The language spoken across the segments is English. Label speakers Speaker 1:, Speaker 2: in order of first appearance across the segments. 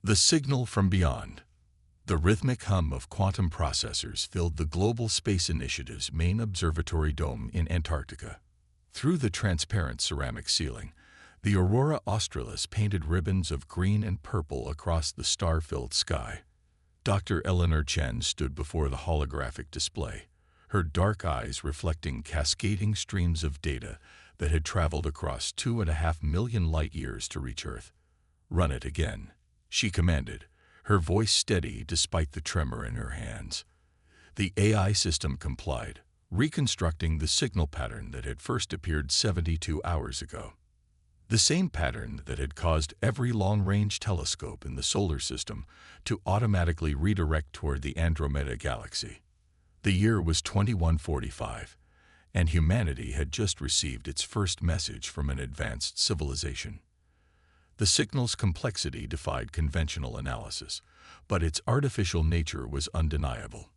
Speaker 1: The signal from beyond. The rhythmic hum of quantum processors filled the Global Space Initiative's main observatory dome in Antarctica. Through the transparent ceramic ceiling, the aurora australis painted ribbons of green and purple across the star-filled sky. Dr. Eleanor Chen stood before the holographic display, her dark eyes reflecting cascading streams of data that had traveled across 2.5 million light-years to reach Earth. "Run it again," she commanded, her voice steady despite the tremor in her hands. The AI system complied, reconstructing the signal pattern that had first appeared 72 hours ago. The same pattern that had caused every long-range telescope in the solar system to automatically redirect toward the Andromeda galaxy. The year was 2145, and humanity had just received its first message from an advanced civilization. The signal's complexity defied conventional analysis, but its artificial nature was undeniable.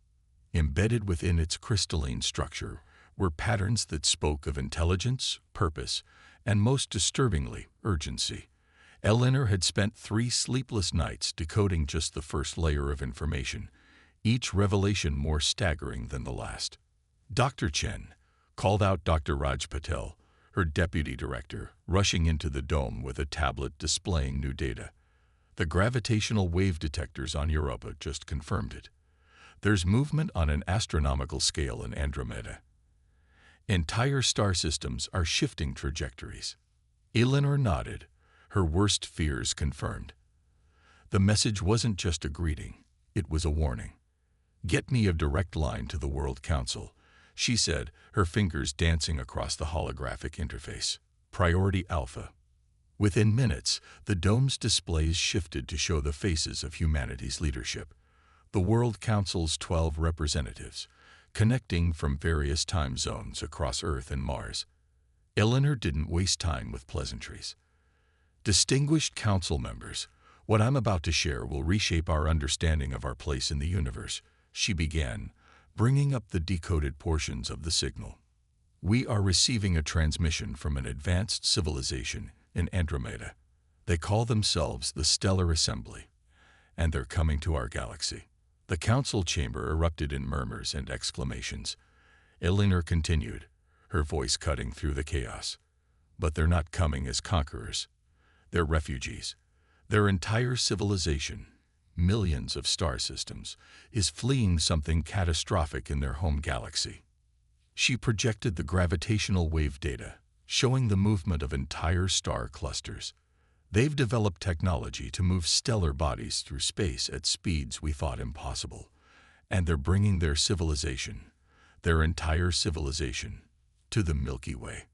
Speaker 1: Embedded within its crystalline structure were patterns that spoke of intelligence, purpose, and most disturbingly, urgency. Eleanor had spent 3 sleepless nights decoding just the first layer of information, each revelation more staggering than the last. "Dr. Chen," called out Dr. Raj Patel, her deputy director, rushing into the dome with a tablet displaying new data. "The gravitational wave detectors on Europa just confirmed it. There's movement on an astronomical scale in Andromeda. Entire star systems are shifting trajectories." Eleanor nodded, her worst fears confirmed. The message wasn't just a greeting, it was a warning. "Get me a direct line to the World Council," she said, her fingers dancing across the holographic interface. "Priority Alpha." Within minutes, the dome's displays shifted to show the faces of humanity's leadership, the World Council's 12 representatives, connecting from various time zones across Earth and Mars. Eleanor didn't waste time with pleasantries. "Distinguished council members, what I'm about to share will reshape our understanding of our place in the universe," she began, bringing up the decoded portions of the signal. "We are receiving a transmission from an advanced civilization in Andromeda. They call themselves the Stellar Assembly, and they're coming to our galaxy." The council chamber erupted in murmurs and exclamations. Eleanor continued, her voice cutting through the chaos. "But they're not coming as conquerors. They're refugees. Their entire civilization, millions of star systems, is fleeing something catastrophic in their home galaxy." She projected the gravitational wave data, showing the movement of entire star clusters. "They've developed technology to move stellar bodies through space at speeds we thought impossible, and they're bringing their civilization, their entire civilization, to the Milky Way."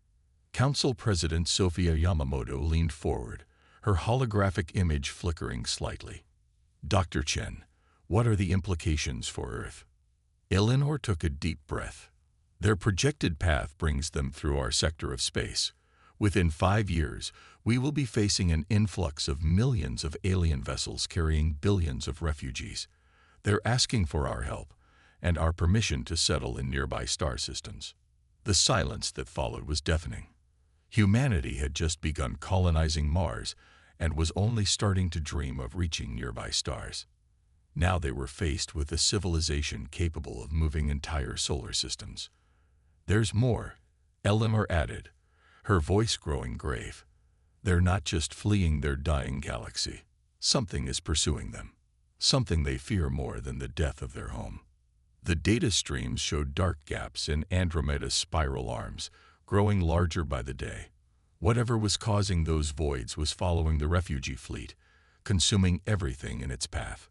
Speaker 1: Council President Sophia Yamamoto leaned forward, her holographic image flickering slightly. "Dr. Chen, what are the implications for Earth?" Eleanor took a deep breath. "Their projected path brings them through our sector of space. Within 5 years, we will be facing an influx of millions of alien vessels carrying billions of refugees. They're asking for our help and our permission to settle in nearby star systems." The silence that followed was deafening. Humanity had just begun colonizing Mars and was only starting to dream of reaching nearby stars. Now they were faced with a civilization capable of moving entire solar systems. "There's more," Eleanor added, her voice growing grave. "They're not just fleeing their dying galaxy. Something is pursuing them. Something they fear more than the death of their home." The data streams showed dark gaps in Andromeda's spiral arms, growing larger by the day. Whatever was causing those voids was following the refugee fleet, consuming everything in its path.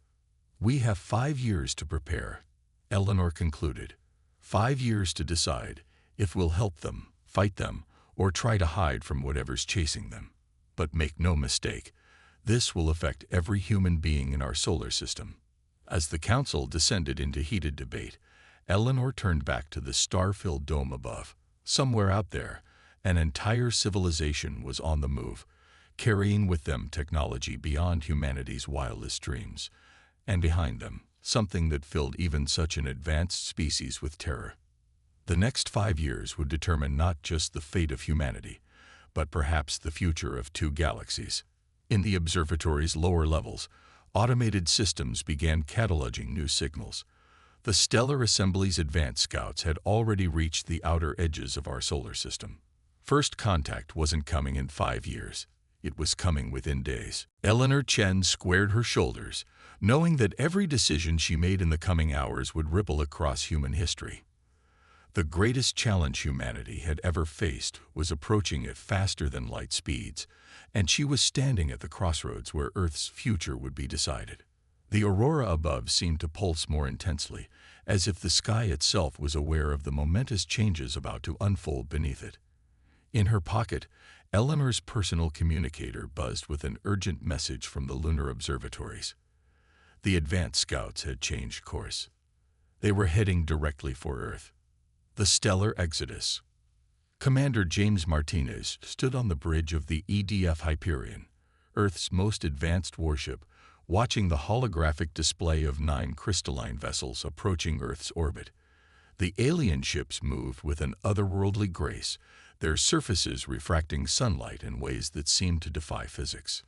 Speaker 1: "We have 5 years to prepare," Eleanor concluded. 5 years to decide if we'll help them, fight them, or try to hide from whatever's chasing them. But make no mistake, this will affect every human being in our solar system. As the council descended into heated debate, Eleanor turned back to the star-filled dome above. Somewhere out there, an entire civilization was on the move, carrying with them technology beyond humanity's wildest dreams. And behind them, something that filled even such an advanced species with terror. The next 5 years would determine not just the fate of humanity, but perhaps the future of 2 galaxies. In the observatory's lower levels, Automated systems began cataloging new signals. The Stellar Assembly's advanced scouts had already reached the outer edges of our solar system. First contact wasn't coming in 5 years. It was coming within days. Eleanor Chen squared her shoulders, knowing that every decision she made in the coming hours would ripple across human history. The greatest challenge humanity had ever faced was approaching at faster than light speeds, and she was standing at the crossroads where Earth's future would be decided. The aurora above seemed to pulse more intensely, as if the sky itself was aware of the momentous changes about to unfold beneath it. In her pocket, Eleanor's personal communicator buzzed with an urgent message from the lunar observatories. The advanced scouts had changed course. They were heading directly for Earth. The stellar exodus. Commander James Martinez stood on the bridge of the EDF Hyperion, Earth's most advanced warship, watching the holographic display of 9 crystalline vessels approaching Earth's orbit. The alien ships moved with an otherworldly grace, their surfaces refracting sunlight in ways that seemed to defy physics.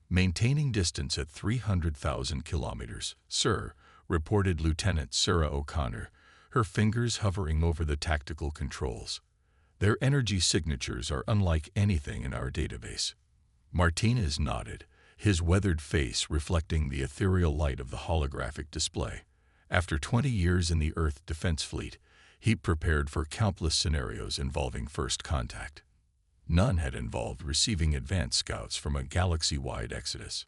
Speaker 1: Maintaining distance at 300,000 kilometers, sir, reported Lieutenant Sarah O'Connor, her fingers hovering over the tactical controls. Their energy signatures are unlike anything in our database. Martinez nodded, his weathered face reflecting the ethereal light of the holographic display. After 20 years in the Earth Defense Fleet, he prepared for countless scenarios involving first contact. None had involved receiving advanced scouts from a galaxy-wide exodus.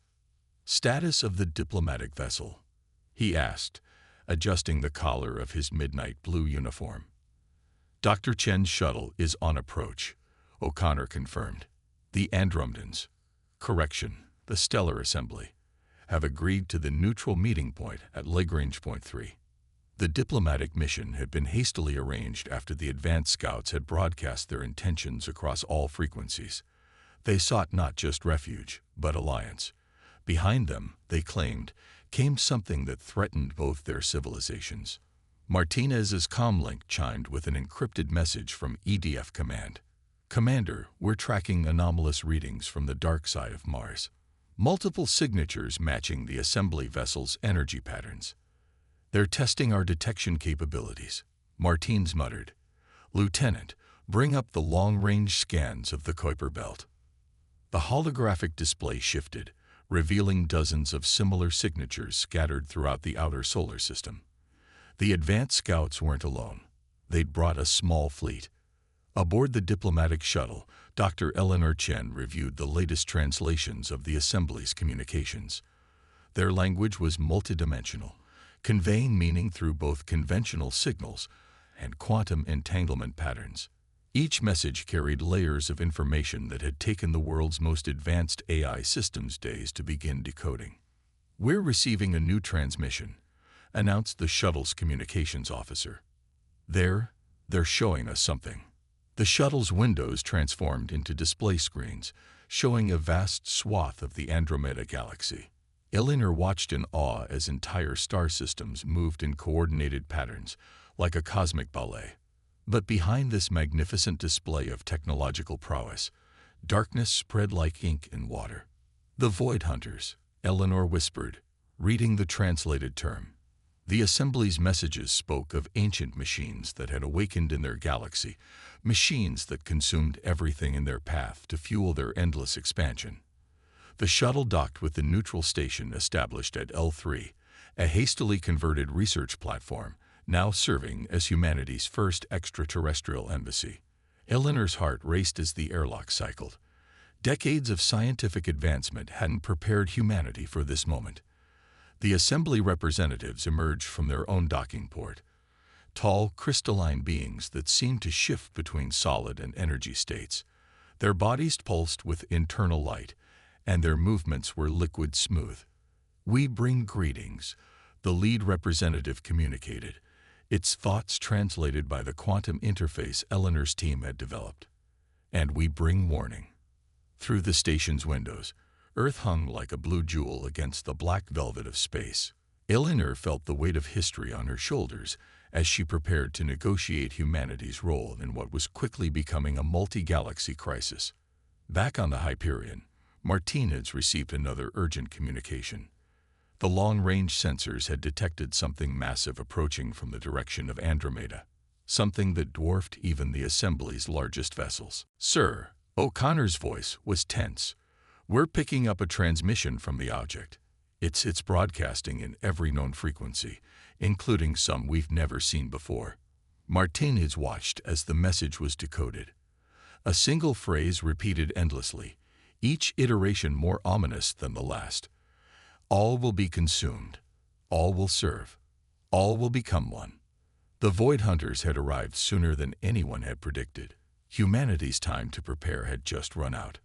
Speaker 1: Status of the diplomatic vessel, he asked, adjusting the collar of his midnight blue uniform. Dr. Chen's shuttle is on approach, O'Connor confirmed. The Andromedans, the Stellar Assembly, have agreed to the neutral meeting point at Lagrange Point 3. The diplomatic mission had been hastily arranged after the advanced scouts had broadcast their intentions across all frequencies. They sought not just refuge, but alliance. Behind them, they claimed, came something that threatened both their civilizations. Martinez's comlink chimed with an encrypted message from EDF Command. Commander, we're tracking anomalous readings from the dark side of Mars. Multiple signatures matching the assembly vessel's energy patterns. They're testing our detection capabilities, Martins muttered. Lieutenant, bring up the long-range scans of the Kuiper Belt. The holographic display shifted, revealing dozens of similar signatures scattered throughout the outer solar system. The advanced scouts weren't alone. They'd brought a small fleet. Aboard the diplomatic shuttle, Dr. Eleanor Chen reviewed the latest translations of the Assembly's communications. Their language was multidimensional, conveying meaning through both conventional signals and quantum entanglement patterns. Each message carried layers of information that had taken the world's most advanced AI systems days to begin decoding. We're receiving a new transmission, announced the shuttle's communications officer. They're showing us something. The shuttle's windows transformed into display screens, showing a vast swath of the Andromeda galaxy. Eleanor watched in awe as entire star systems moved in coordinated patterns, like a cosmic ballet. But behind this magnificent display of technological prowess, darkness spread like ink in water. The Void Hunters, Eleanor whispered, reading the translated term. The Assembly's messages spoke of ancient machines that had awakened in their galaxy, machines that consumed everything in their path to fuel their endless expansion. The shuttle docked with the neutral station established at L3, a hastily converted research platform, now serving as humanity's first extraterrestrial embassy. Eleanor's heart raced as the airlock cycled. Decades of scientific advancement hadn't prepared humanity for this moment. The Assembly representatives emerged from their own docking port, tall, crystalline beings that seemed to shift between solid and energy states. Their bodies pulsed with internal light, and their movements were liquid smooth. "We bring greetings," the lead representative communicated, its thoughts translated by the quantum interface Eleanor's team had developed. "And we bring warning." Through the station's windows, Earth hung like a blue jewel against the black velvet of space. Eleanor felt the weight of history on her shoulders as she prepared to negotiate humanity's role in what was quickly becoming a multi-galaxy crisis. Back on the Hyperion, Martinez received another urgent communication. The long-range sensors had detected something massive approaching from the direction of Andromeda, something that dwarfed even the Assembly's largest vessels. "Sir," O'Connor's voice was tense. "We're picking up a transmission from the object. It's broadcasting in every known frequency, including some we've never seen before." Martinez watched as the message was decoded. A single phrase repeated endlessly, each iteration more ominous than the last. "All will be consumed. All will serve. All will become one." The Void Hunters had arrived sooner than anyone had predicted. Humanity's time to prepare had just run out.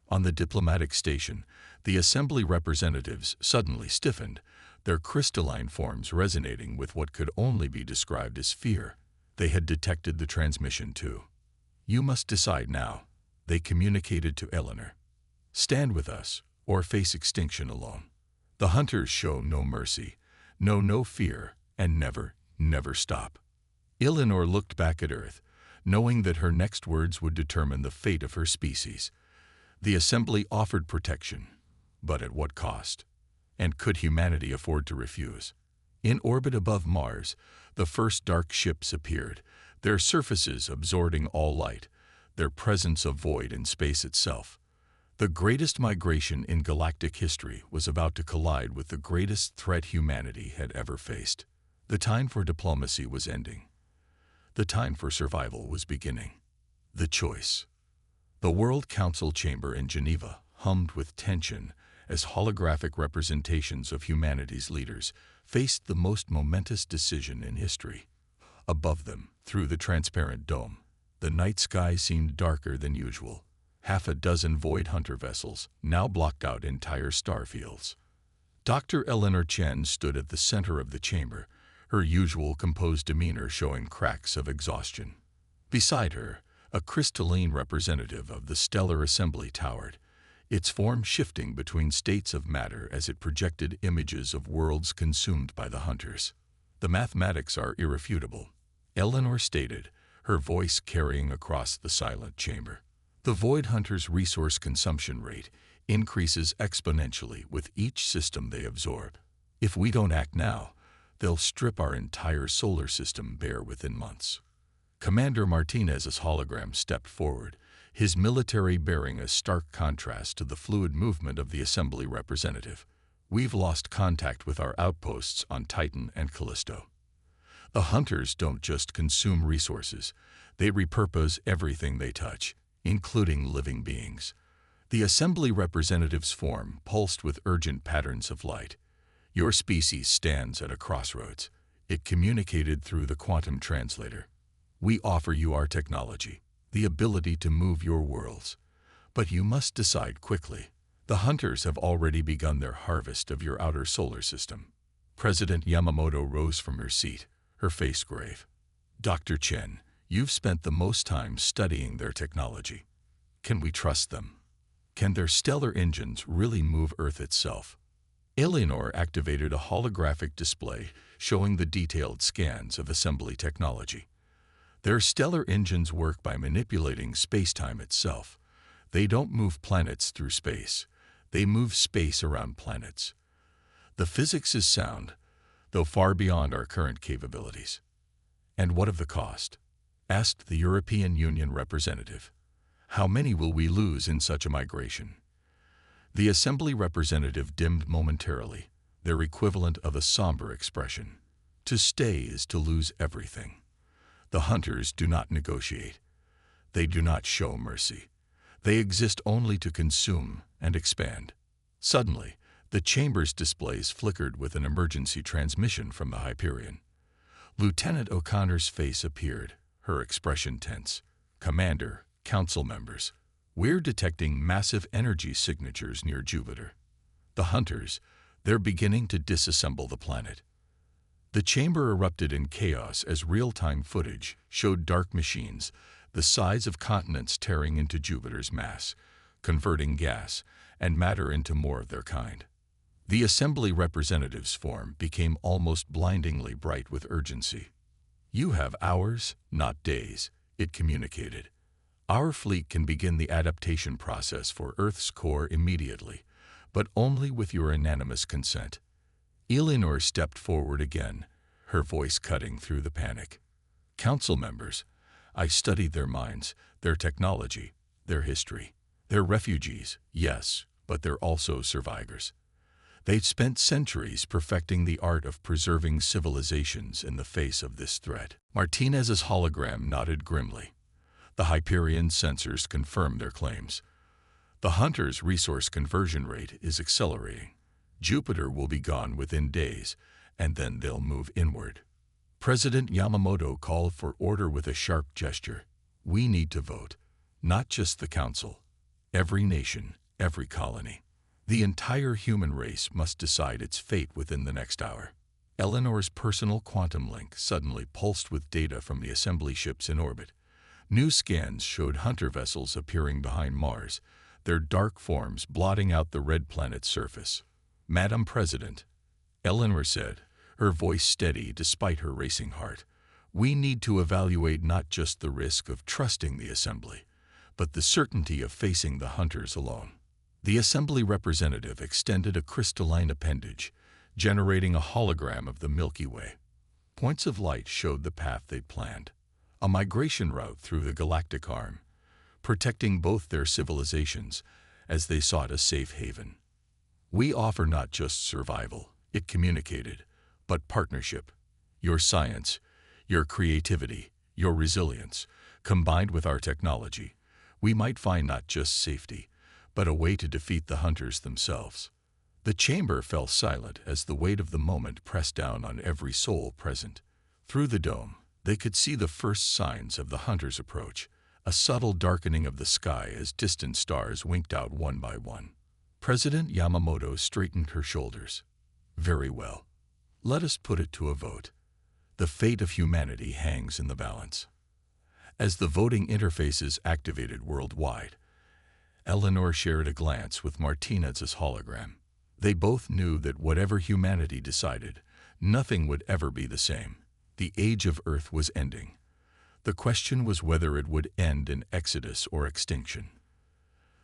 Speaker 1: On the diplomatic station, the Assembly representatives suddenly stiffened, their crystalline forms resonating with what could only be described as fear. They had detected the transmission too. "You must decide now," they communicated to Eleanor. "Stand with us, or face extinction alone." The Hunters show no mercy, no fear, and never stop. Eleanor looked back at Earth, knowing that her next words would determine the fate of her species. The Assembly offered protection, but at what cost? And could humanity afford to refuse? In orbit above Mars, the first dark ships appeared, their surfaces absorbing all light, their presence a void in space itself. The greatest migration in galactic history was about to collide with the greatest threat humanity had ever faced. The time for diplomacy was ending. The time for survival was beginning. The choice. The World Council chamber in Geneva hummed with tension as holographic representations of humanity's leaders faced the most momentous decision in history. Above them, through the transparent dome, the night sky seemed darker than usual. Half a dozen Void Hunter vessels now blocked out entire star fields. Dr. Eleanor Chen stood at the center of the chamber, her usual composed demeanor showing cracks of exhaustion. Beside her, a crystalline representative of the Stellar Assembly towered, its form shifting between states of matter as it projected images of worlds consumed by the Hunters. "The mathematics are irrefutable," Eleanor stated, her voice carrying across the silent chamber. "The Void Hunters' resource consumption rate increases exponentially with each system they absorb. If we don't act now, they'll strip our entire solar system bare within months." Commander Martinez's hologram stepped forward, his military bearing a stark contrast to the fluid movement of the Assembly representative. "We've lost contact with our outposts on Titan and Callisto. The Hunters don't just consume resources, they repurpose everything they touch, including living beings." The Assembly representative's form pulsed with urgent patterns of light. "Your species stands at a crossroads," it communicated through the quantum translator. "We offer you our technology, the ability to move your worlds. But you must decide quickly. The Hunters have already begun their harvest of your outer solar system." President Yamamoto rose from her seat, her face grave. "Dr. Chen, you've spent the most time studying their technology. Can we trust them? Can their stellar engines really move Earth itself?" Eleanor activated a holographic display showing the detailed scans of Assembly technology. "Their stellar engines work by manipulating space-time itself. They don't move planets through space. They move space around planets. The physics is sound, though far beyond our current capabilities." "And what of the cost?" asked the European Union representative. "How many will we lose in such a migration?" The Assembly representative dimmed momentarily, their equivalent of a somber expression. "To stay is to lose everything. The Hunters do not negotiate. They do not show mercy. They exist only to consume and expand." Suddenly, the chamber's displays flickered with an emergency transmission from the Hyperion. Lieutenant O'Connor's face appeared, her expression tense. "Commander, Council members, we're detecting massive energy signatures near Jupiter. The Hunters, they're beginning to disassemble the planet." The chamber erupted in chaos as real-time footage showed dark machines, the size of continents tearing into Jupiter's mass, converting gas and matter into more of their kind. The Assembly representative's form became almost blindingly bright with urgency. "You have hours, not days," it communicated. "Our fleet can begin the adaptation process for Earth's core immediately, but only with your unanimous consent. Eleanor stepped forward again, her voice cutting through the panic. Council members, I studied their minds, their technology, their history. They're refugees, yes, but they're also survivors. They've spent centuries perfecting the art of preserving civilizations in the face of this threat. Martinez's hologram nodded grimly. The Hyperion sensors confirmed their claims. The Hunter's resource conversion rate is accelerating. Jupiter will be gone within days, and then they'll move inward. President Yamamoto called for order with a sharp gesture. We need to vote, not just the Council. Every nation, every colony. The entire human race must decide its fate within the next hour. Eleanor's personal quantum link suddenly pulsed with data from the assembly ships in orbit. New scans showed Hunter vessels appearing behind Mars, their dark forms blotting out the red planet's surface. Madam President, Eleanor said, her voice steady despite her racing heart, we need to evaluate not just the risk of trusting the assembly, but the certainty of facing the Hunters alone. The assembly representative extended a crystalline appendage, generating a hologram of the Milky Way. Points of light showed the path they'd planned, a migration route through the galactic arm, protecting both their civilizations as they sought a safe haven. We offer not just survival, it communicated, but partnership. Your science, your creativity, your resilience, combined with our technology, we might find not just safety, but a way to defeat the Hunters themselves. The chamber fell silent as the weight of the moment pressed down on every soul present. Through the dome, they could see the first signs of the Hunters' approach, a subtle darkening of the sky as distant stars winked out one by one. President Yamamoto straightened her shoulders. Very well. Let us put it to a vote. The fate of humanity hangs in the balance. As the voting interfaces activated worldwide, Eleanor shared a glance with Martinez's hologram. They both knew that whatever humanity decided, nothing would ever be the same. The age of Earth was ending. The question was whether it would end in exodus or extinction.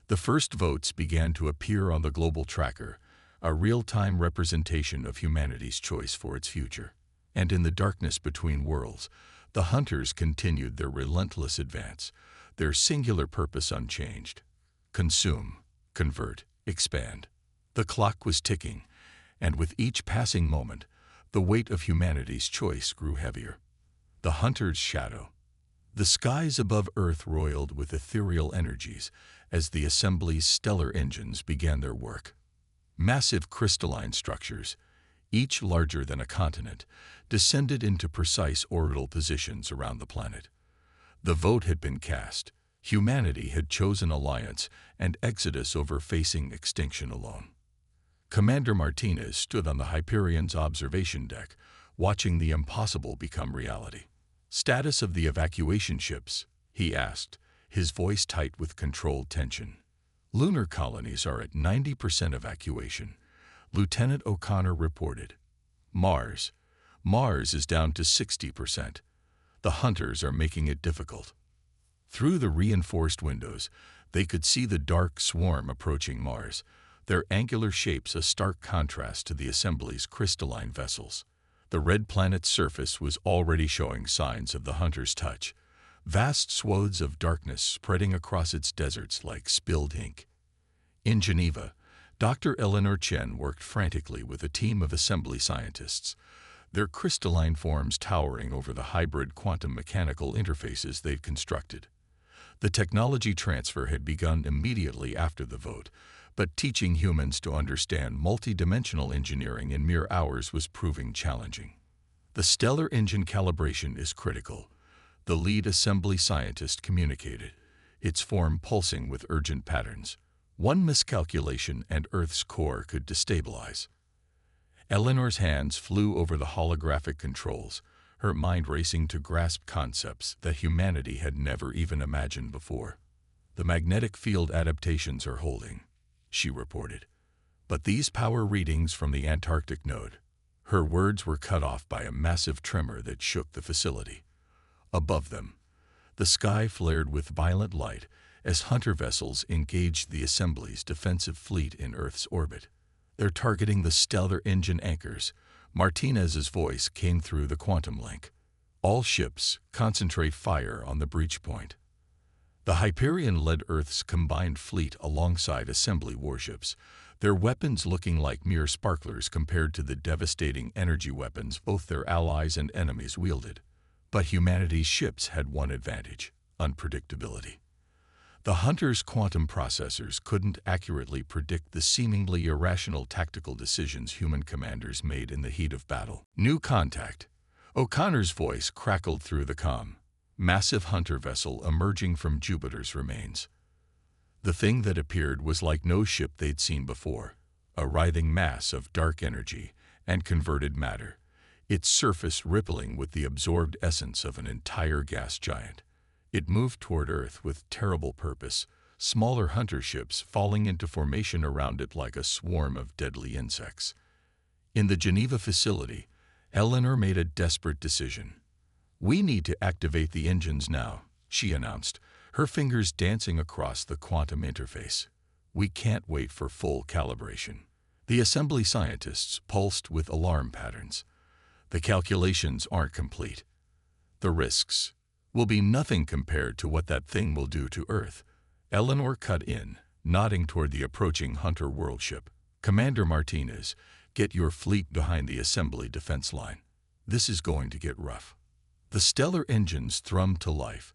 Speaker 1: The first votes began to appear on the global tracker, a real-time representation of humanity's choice for its future. And in the darkness between worlds, the Hunters continued their relentless advance, their singular purpose unchanged. Consume, convert, expand. The clock was ticking, and with each passing moment, the weight of humanity's choice grew heavier. The Hunter's shadow. The skies above Earth roiled with ethereal energies as the assembly's stellar engines began their work. Massive crystalline structures, each larger than a continent, descended into precise orbital positions around the planet. The vote had been cast. Humanity had chosen alliance and exodus over facing extinction alone. Commander Martinez stood on the Hyperion's observation deck, watching the impossible become reality. Status of the evacuation ships, he asked, his voice tight with controlled tension. Lunar colonies are at 90% evacuation, Lieutenant O'Connor reported. Mars is down to 60%. The Hunters are making it difficult. Through the reinforced windows, they could see the dark swarm approaching Mars, their angular shapes a stark contrast to the assembly's crystalline vessels. The red planet's surface was already showing signs of the Hunter's touch, vast swathes of darkness spreading across its deserts like spilled ink. In Geneva, Dr. Eleanor Chen worked frantically with a team of assembly scientists, their crystalline forms towering over the hybrid quantum mechanical interfaces they'd constructed. The technology transfer had begun immediately after the vote, but teaching humans to understand multidimensional engineering in mere hours was proving challenging. The stellar engine calibration is critical, the lead assembly scientist communicated, its form pulsing with urgent patterns. One miscalculation and Earth's core could destabilize. Eleanor's hands flew over the holographic controls, her mind racing to grasp concepts that humanity had never even imagined before. The magnetic field adaptations are holding, she reported. But these power readings from the Antarctic node. Her words were cut off by a massive tremor that shook the facility. Above them, the sky flared with violent light as Hunter vessels engaged the assembly's defensive fleet in Earth's orbit. They're targeting the stellar engine anchors. Martinez's voice came through the quantum link. All ships, concentrate fire on the breach point. The Hyperion led Earth's combined fleet alongside assembly warships, their weapons looking like mere sparklers compared to the devastating energy weapons both their allies and enemies wielded. But humanity's ships had one advantage: unpredictability. The Hunter's quantum processors couldn't accurately predict the seemingly irrational tactical decisions human commanders made in the heat of battle. New contact. O'Connor's voice crackled through the comm. Massive Hunter vessel emerging from Jupiter's remains. The thing that appeared was like no ship they'd seen before, a writhing mass of dark energy and converted matter, its surface rippling with the absorbed essence of an entire gas giant. It moved toward Earth with terrible purpose, smaller Hunter ships falling into formation around it like a swarm of deadly insects. In the Geneva facility, Eleanor made a desperate decision. "We need to activate the engines now," she announced, her fingers dancing across the quantum interface. "We can't wait for full calibration." The assembly scientists pulsed with alarm patterns. "The calculations aren't complete. The risks will be nothing compared to what that thing will do to Earth." Eleanor cut in, nodding toward the approaching Hunter world ship. "Commander Martinez, get your fleet behind the assembly defense line. This is going to get rough." The stellar engines thrummed to life,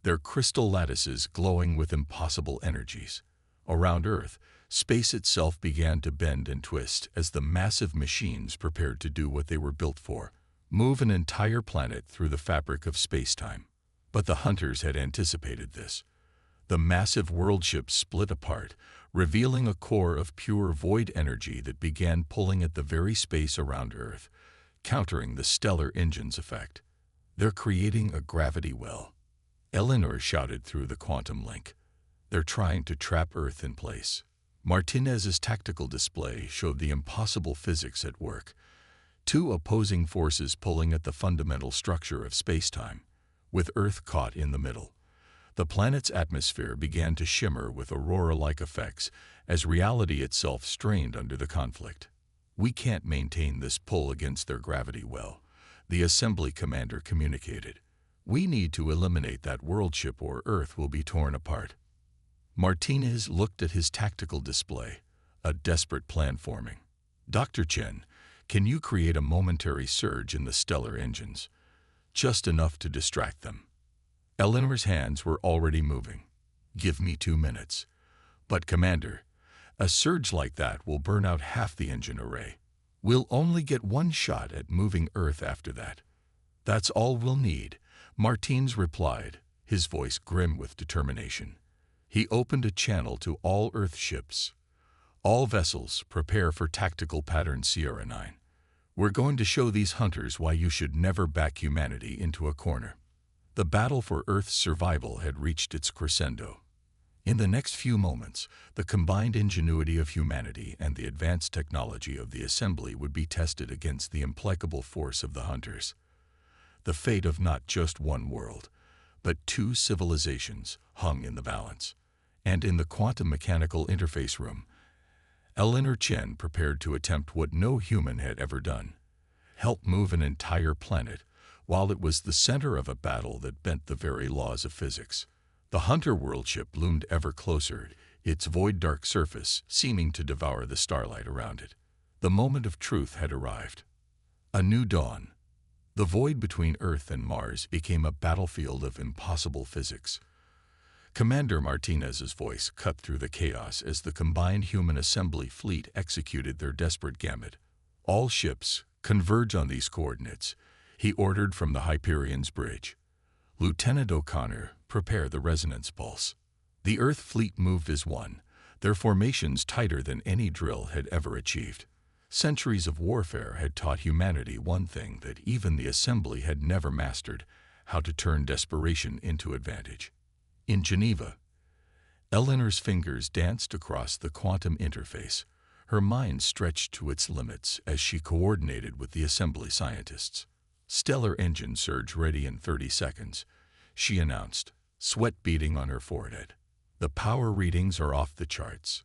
Speaker 1: their crystal lattices glowing with impossible energies. Around Earth, space itself began to bend and twist as the massive machines prepared to do what they were built for: move an entire planet through the fabric of space-time. But the Hunters had anticipated this. The massive world ships split apart, revealing a core of pure void energy that began pulling at the very space around Earth, countering the stellar engine's effect. "They're creating a gravity well," Eleanor shouted through the quantum link. "They're trying to trap Earth in place." Martinez's tactical display showed the impossible physics at work. Two opposing forces pulling at the fundamental structure of space-time, with Earth caught in the middle. The planet's atmosphere began to shimmer with aurora-like effects as reality itself strained under the conflict. "We can't maintain this pull against their gravity well," the assembly commander communicated. "We need to eliminate that world ship or Earth will be torn apart." Martinez looked at his tactical display, a desperate plan forming. "Dr. Chen, can you create a momentary surge in the stellar engines? Just enough to distract them." Eleanor's hands were already moving. "Give me 2 minutes." "But Commander, a surge like that will burn out half the engine array. We'll only get one shot at moving Earth after that." "That's all we'll need," Martins replied, his voice grim with determination. He opened a channel to all Earth ships. "All vessels, prepare for tactical pattern Sierra 9. We're going to show these Hunters why you should never back humanity into a corner." The battle for Earth's survival had reached its crescendo. In the next few moments, the combined ingenuity of humanity and the advanced technology of the assembly would be tested against the implacable force of the Hunters. The fate of not just one world, but 2 civilizations hung in the balance. And in the quantum mechanical interface room, Eleanor Chen prepared to attempt what no human had ever done: help move an entire planet, while it was the center of a battle that bent the very laws of physics. The Hunter world ship loomed ever closer, its void-dark surface seeming to devour the starlight around it. The moment of truth had arrived. A new dawn. The void between Earth and Mars became a battlefield of impossible physics. Commander Martinez's voice cut through the chaos as the combined human assembly fleet executed their desperate gambit. "All ships, converge on these coordinates," he ordered from the Hyperion's bridge. "Lieutenant O'Connor, prepare the resonance pulse." The Earth fleet moved as one, their formations tighter than any drill had ever achieved. Centuries of warfare had taught humanity one thing that even the assembly had never mastered: how to turn desperation into advantage. In Geneva, Eleanor's fingers danced across the quantum interface, her mind stretched to its limits as she coordinated with the assembly scientists. "Stellar engine surge ready in 30 seconds, she announced, sweat beading on her forehead. "The power readings are off the charts.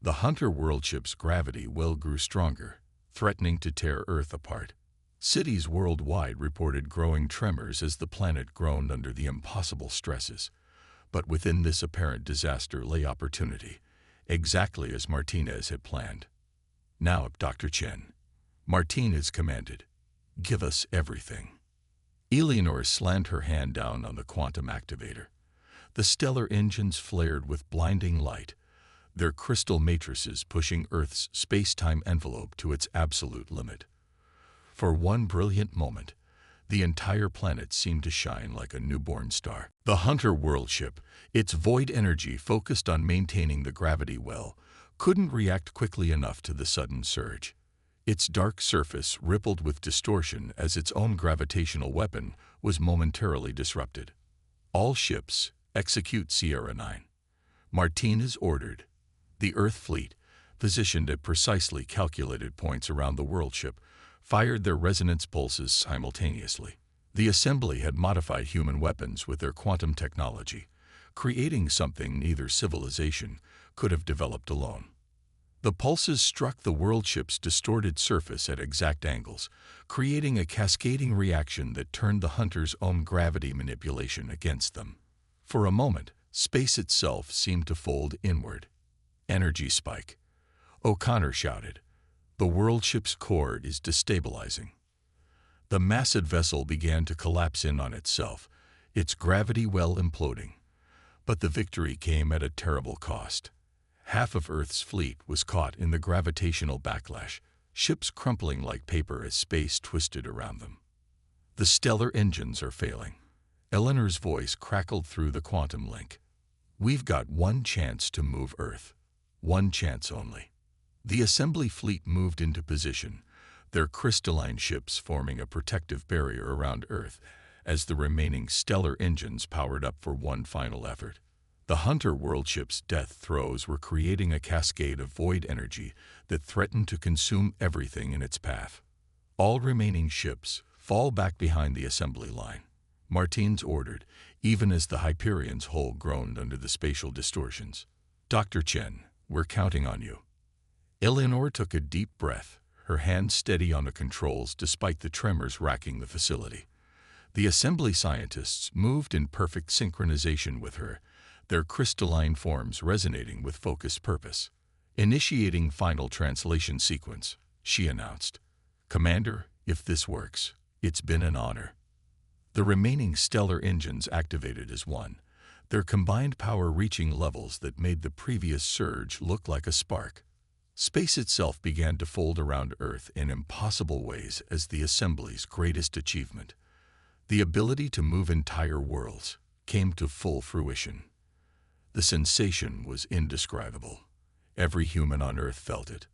Speaker 1: The Hunter worldship's gravity well grew stronger, threatening to tear Earth apart. Cities worldwide reported growing tremors as the planet groaned under the impossible stresses. But within this apparent disaster lay opportunity, exactly as Martinez had planned. "Now, Dr. Chen," Martinez commanded, "give us everything." Eleanor slammed her hand down on the quantum activator. The stellar engines flared with blinding light, their crystal matrices pushing Earth's space-time envelope to its absolute limit. For one brilliant moment, the entire planet seemed to shine like a newborn star. The Hunter worldship, its void energy focused on maintaining the gravity well, couldn't react quickly enough to the sudden surge. Its dark surface rippled with distortion as its own gravitational weapon was momentarily disrupted. "All ships, execute Sierra 9. Martinez ordered. The Earth fleet, positioned at precisely calculated points around the worldship, fired their resonance pulses simultaneously. The assembly had modified human weapons with their quantum technology, creating something neither civilization could have developed alone. The pulses struck the worldship's distorted surface at exact angles, creating a cascading reaction that turned the Hunter's own gravity manipulation against them. For a moment, space itself seemed to fold inward. "Energy spike," O'Connor shouted. "The worldship's core is destabilizing." The massive vessel began to collapse in on itself, its gravity well imploding. But the victory came at a terrible cost. Half of Earth's fleet was caught in the gravitational backlash, ships crumpling like paper as space twisted around them. "The stellar engines are failing." Eleanor's voice crackled through the quantum link. "We've got one chance to move Earth. One chance only." The assembly fleet moved into position, their crystalline ships forming a protective barrier around Earth as the remaining stellar engines powered up for one final effort. The Hunter worldship's death throes were creating a cascade of void energy that threatened to consume everything in its path. "All remaining ships, fall back behind the assembly line," Martinez ordered, even as the Hyperion's hull groaned under the spatial distortions. "Dr. Chen, we're counting on you." Eleanor took a deep breath, her hands steady on the controls despite the tremors racking the facility. The assembly scientists moved in perfect synchronization with her, their crystalline forms resonating with focused purpose. "Initiating final translation sequence," she announced. "Commander, if this works, it's been an honor." The remaining stellar engines activated as one, their combined power reaching levels that made the previous surge look like a spark. Space itself began to fold around Earth in impossible ways as the assembly's greatest achievement. The ability to move entire worlds came to full fruition. The sensation was indescribable. Every human on Earth felt it.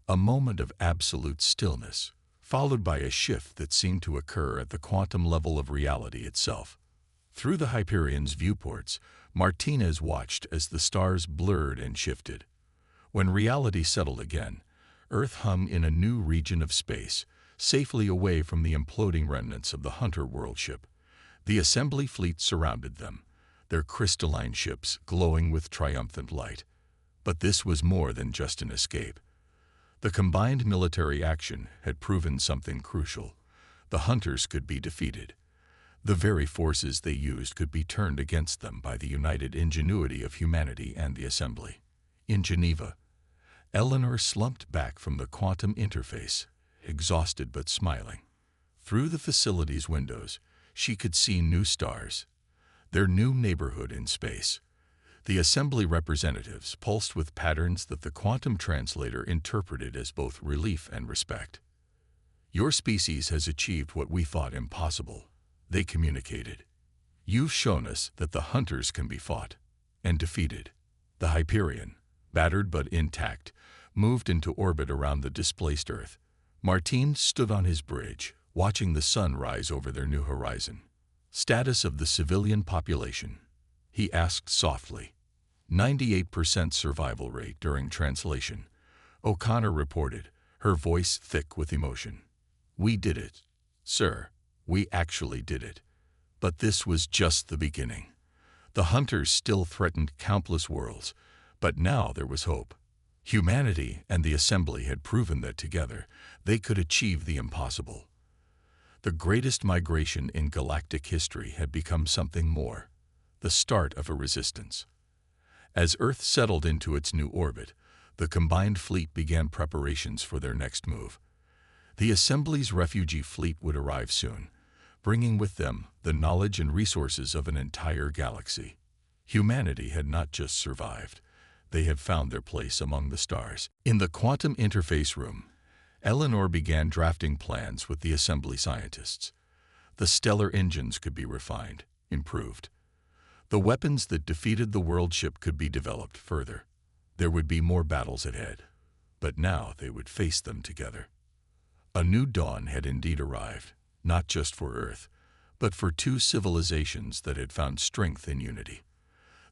Speaker 1: A moment of absolute stillness, followed by a shift that seemed to occur at the quantum level of reality itself. Through the Hyperion's viewports, Martinez watched as the stars blurred and shifted. When reality settled again, Earth hung in a new region of space, safely away from the imploding remnants of the Hunter worldship. The assembly fleet surrounded them, their crystalline ships glowing with triumphant light. But this was more than just an escape. The combined military action had proven something crucial. The Hunters could be defeated. The very forces they used could be turned against them by the united ingenuity of humanity and the assembly. In Geneva, Eleanor slumped back from the quantum interface, exhausted but smiling. Through the facility's windows, she could see new stars, their new neighborhood in space. The assembly representatives pulsed with patterns that the quantum translator interpreted as both relief and respect. "Your species has achieved what we thought impossible," they communicated. "You've shown us that the Hunters can be fought and defeated." The Hyperion, battered but intact, moved into orbit around the displaced Earth. Martinez stood on his bridge, watching the sun rise over their new horizon. "Status of the civilian population," he asked softly. 98% survival rate during translation," O'Connor reported, her voice thick with emotion. "We did it, sir. We actually did it. But this was just the beginning. The Hunters still threatened countless worlds, but now there was hope. Humanity and the Assembly had proven that together they could achieve the impossible. The greatest migration in galactic history had become something more, the start of a resistance. As Earth settled into its new orbit, the combined fleet began preparations for their next move. The Assembly's refugee fleet would arrive soon, bringing with them the knowledge and resources of an entire galaxy. Humanity had not just survived, they had found their place among the stars. In the quantum interface room, Eleanor began drafting plans with the Assembly scientists. The stellar engines could be refined, improved. The weapons that defeated the world ship could be developed further. There would be more battles ahead, but now they would face them together. A new dawn had indeed arrived, not just for Earth, but for two civilizations that had found strength in unity.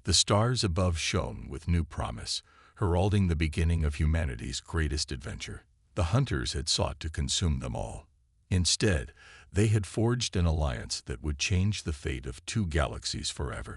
Speaker 1: The stars above shone with new promise, heralding the beginning of humanity's greatest adventure. The hunters had sought to consume them all. Instead, they had forged an alliance that would change the fate of two galaxies forever.